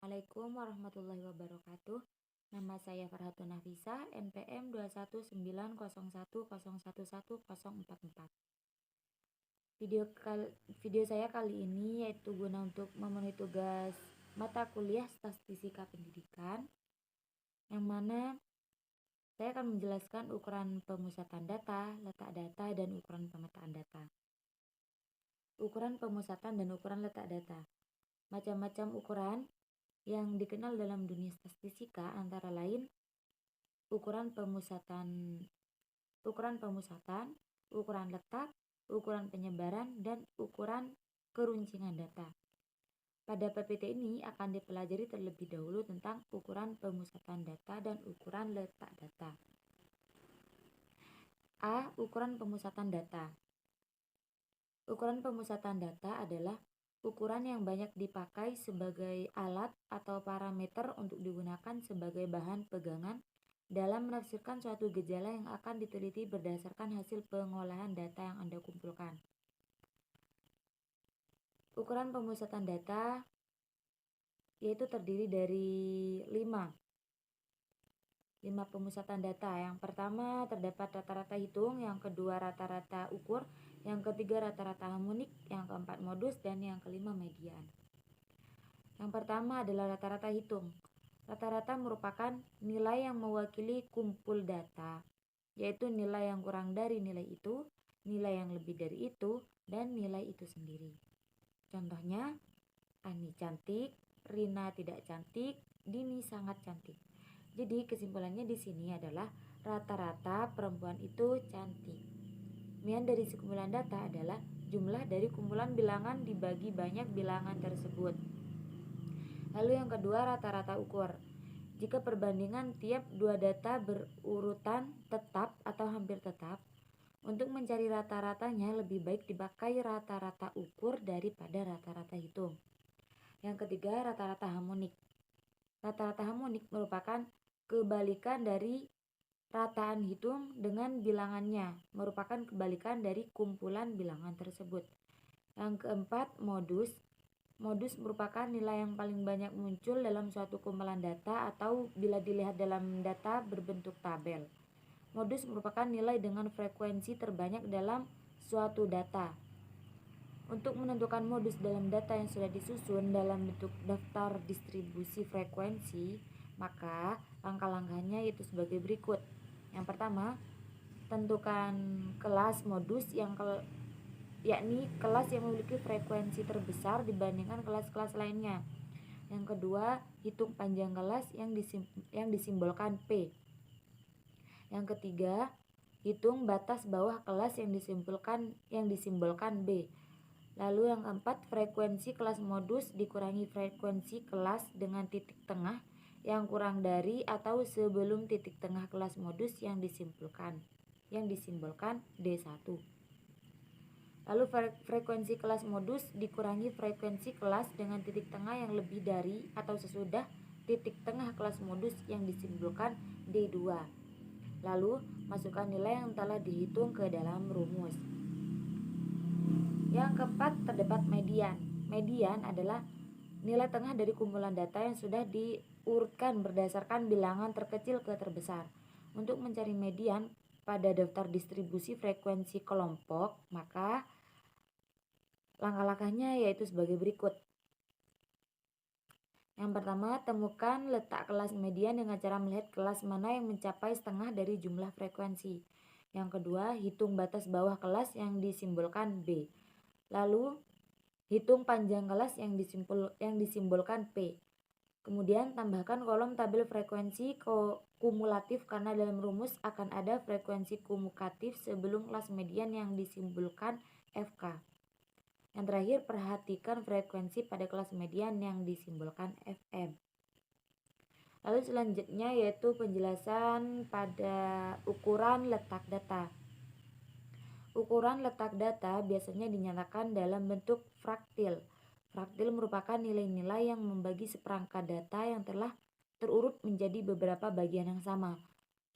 Assalamualaikum warahmatullahi wabarakatuh. Nama saya Farhatun Nafisa, NPM 21901011144. Video saya kali ini yaitu guna untuk memenuhi tugas mata kuliah Statistika Pendidikan, yang mana saya akan menjelaskan ukuran pemusatan data, letak data, dan ukuran pemetaan data. Ukuran pemusatan dan ukuran letak data. Macam-macam ukuran yang dikenal dalam dunia statistika antara lain ukuran pemusatan, ukuran letak, ukuran penyebaran, dan ukuran keruncingan data. Pada PPT ini akan dipelajari terlebih dahulu tentang ukuran pemusatan data dan ukuran letak data. A. Ukuran pemusatan data. Ukuran pemusatan data adalah ukuran yang banyak dipakai sebagai alat atau parameter untuk digunakan sebagai bahan pegangan dalam menafsirkan suatu gejala yang akan diteliti berdasarkan hasil pengolahan data yang Anda kumpulkan. Ukuran pemusatan data yaitu terdiri dari 5 pemusatan data. Yang pertama terdapat rata-rata hitung, yang kedua rata-rata ukur, yang ketiga rata-rata harmonik, yang keempat modus, dan yang kelima median. Yang pertama adalah rata-rata hitung. Rata-rata merupakan nilai yang mewakili kumpul data, yaitu nilai yang kurang dari nilai itu, nilai yang lebih dari itu, dan nilai itu sendiri. Contohnya, Ani cantik, Rina tidak cantik, Dini sangat cantik. Jadi kesimpulannya di sini adalah rata-rata perempuan itu cantik. Kemudian dari sekumpulan data adalah jumlah dari kumpulan bilangan dibagi banyak bilangan tersebut. Lalu yang kedua rata-rata ukur. Jika perbandingan tiap dua data berurutan tetap atau hampir tetap, untuk mencari rata-ratanya lebih baik dipakai rata-rata ukur daripada rata-rata hitung. Yang ketiga rata-rata harmonik. Rata-rata harmonik merupakan kebalikan dari rataan hitung dengan bilangannya, merupakan kebalikan dari kumpulan bilangan tersebut. Yang keempat modus. Modus merupakan nilai yang paling banyak muncul dalam suatu kumpulan data atau bila dilihat dalam data berbentuk tabel. Modus merupakan nilai dengan frekuensi terbanyak dalam suatu data. Untuk menentukan modus dalam data yang sudah disusun dalam bentuk daftar distribusi frekuensi, maka langkah-langkahnya yaitu sebagai berikut. Yang pertama, tentukan kelas modus yakni kelas yang memiliki frekuensi terbesar dibandingkan kelas-kelas lainnya. Yang kedua, hitung panjang kelas yang disimbolkan P. Yang ketiga, hitung batas bawah kelas yang disimbolkan B. Lalu yang keempat, frekuensi kelas modus dikurangi frekuensi kelas dengan titik tengah yang kurang dari atau sebelum titik tengah kelas modus yang disimbolkan D1. Lalu frekuensi kelas modus dikurangi frekuensi kelas dengan titik tengah yang lebih dari atau sesudah titik tengah kelas modus yang disimbolkan D2. Lalu masukkan nilai yang telah dihitung ke dalam rumus. Yang keempat terdapat median. Median adalah nilai tengah dari kumpulan data yang sudah diurutkan berdasarkan bilangan terkecil ke terbesar. Untuk mencari median pada daftar distribusi frekuensi kelompok, maka langkah-langkahnya yaitu sebagai berikut. Yang pertama, temukan letak kelas median dengan cara melihat kelas mana yang mencapai setengah dari jumlah frekuensi. Yang kedua, hitung batas bawah kelas yang disimbolkan B. Lalu, hitung panjang kelas yang disimbolkan P. Kemudian, tambahkan kolom tabel frekuensi kumulatif karena dalam rumus akan ada frekuensi kumulatif sebelum kelas median yang disimbolkan FK. Yang terakhir, perhatikan frekuensi pada kelas median yang disimbolkan FM. Lalu selanjutnya yaitu penjelasan pada ukuran letak data. Ukuran letak data biasanya dinyatakan dalam bentuk fraktil. Fraktil merupakan nilai-nilai yang membagi seperangkat data yang telah terurut menjadi beberapa bagian yang sama.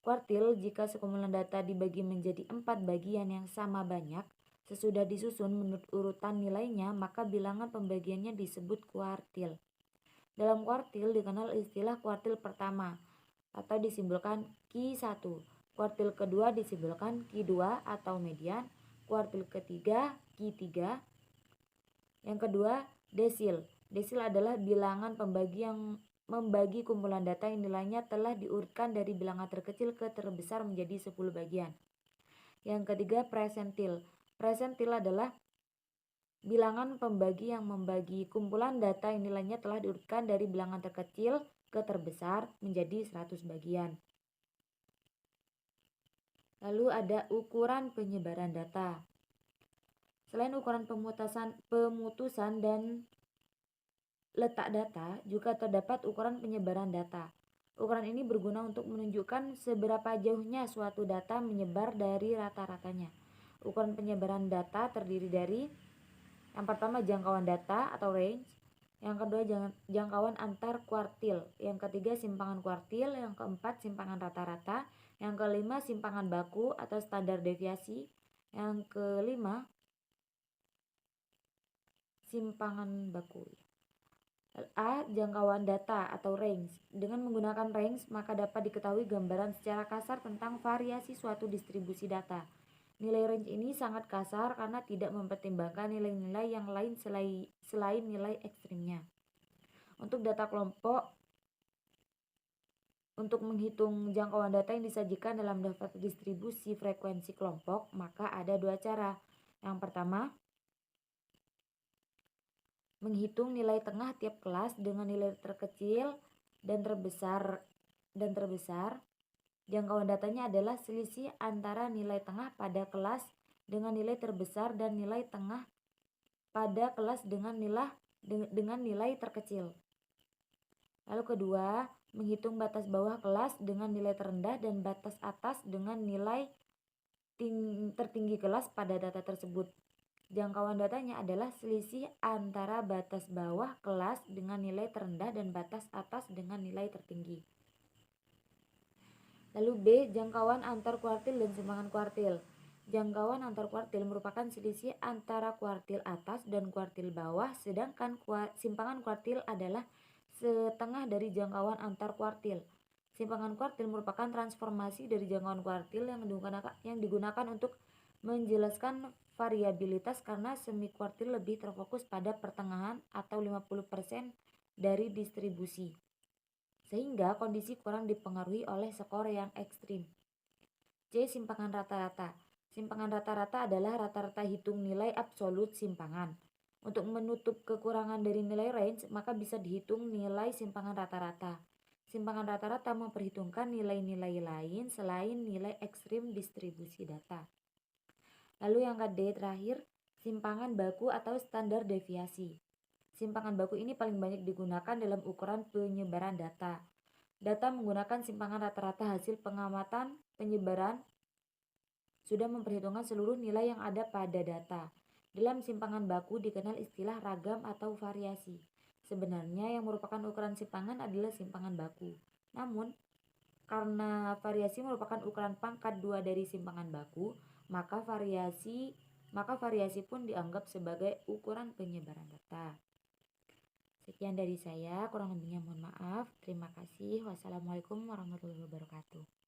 Kuartil jika sekumpulan data dibagi menjadi 4 bagian yang sama banyak. Sesudah disusun menurut urutan nilainya, maka bilangan pembagiannya disebut kuartil. Dalam kuartil dikenal istilah kuartil pertama atau disimbolkan Q1. Kuartil kedua disimbolkan Q2 atau median. Kuartil ketiga Q3. Yang kedua, desil. Desil adalah bilangan pembagi yang membagi kumpulan data yang nilainya telah diurutkan dari bilangan terkecil ke terbesar menjadi 10 bagian. Yang ketiga, presentil. Presentil adalah bilangan pembagi yang membagi kumpulan data yang nilainya telah diurutkan dari bilangan terkecil ke terbesar menjadi 100 bagian. Lalu ada ukuran penyebaran data. Selain ukuran pemutusan dan letak data, juga terdapat ukuran penyebaran data. Ukuran ini berguna untuk menunjukkan seberapa jauhnya suatu data menyebar dari rata-ratanya. Ukuran penyebaran data terdiri dari yang pertama jangkauan data atau range, yang kedua jangkauan antar kuartil, yang ketiga simpangan kuartil, yang keempat simpangan rata-rata, yang kelima simpangan baku atau standar deviasi, yang kelima simpangan baku. A. Jangkauan data atau range. Dengan menggunakan range, maka dapat diketahui gambaran secara kasar tentang variasi suatu distribusi data. Nilai range ini sangat kasar karena tidak mempertimbangkan nilai-nilai yang lain selain nilai ekstrimnya. Untuk data kelompok, untuk menghitung jangkauan data yang disajikan dalam daftar distribusi frekuensi kelompok, maka ada dua cara. Yang pertama, menghitung nilai tengah tiap kelas dengan nilai terkecil dan terbesar. Jangkauan datanya adalah selisih antara nilai tengah pada kelas dengan nilai terbesar dan nilai tengah pada kelas dengan nilai terkecil. Lalu kedua, menghitung batas bawah kelas dengan nilai terendah dan batas atas dengan nilai tertinggi kelas pada data tersebut. Jangkauan datanya adalah selisih antara batas bawah kelas dengan nilai terendah dan batas atas dengan nilai tertinggi. Lalu B. Jangkauan antar kuartil dan simpangan kuartil. Jangkauan antar kuartil merupakan selisih antara kuartil atas dan kuartil bawah, sedangkan simpangan kuartil adalah setengah dari jangkauan antar kuartil. Simpangan kuartil merupakan transformasi dari jangkauan kuartil yang digunakan untuk menjelaskan variabilitas karena semi kuartil lebih terfokus pada pertengahan atau 50% dari distribusi, sehingga kondisi kurang dipengaruhi oleh skor yang ekstrim. C. Simpangan rata-rata. Simpangan rata-rata adalah rata-rata hitung nilai absolut simpangan. Untuk menutup kekurangan dari nilai range, maka bisa dihitung nilai simpangan rata-rata. Simpangan rata-rata memperhitungkan nilai-nilai lain selain nilai ekstrim distribusi data. Lalu yang D terakhir, simpangan baku atau standar deviasi. Simpangan baku ini paling banyak digunakan dalam ukuran penyebaran data. Data menggunakan simpangan rata-rata hasil pengamatan penyebaran sudah memperhitungkan seluruh nilai yang ada pada data. Dalam simpangan baku dikenal istilah ragam atau variasi. Sebenarnya yang merupakan ukuran simpangan adalah simpangan baku. Namun, karena variasi merupakan ukuran pangkat 2 dari simpangan baku, maka variasi pun dianggap sebagai ukuran penyebaran data. Sekian dari saya, kurang lebihnya mohon maaf. Terima kasih. Wassalamualaikum warahmatullahi wabarakatuh.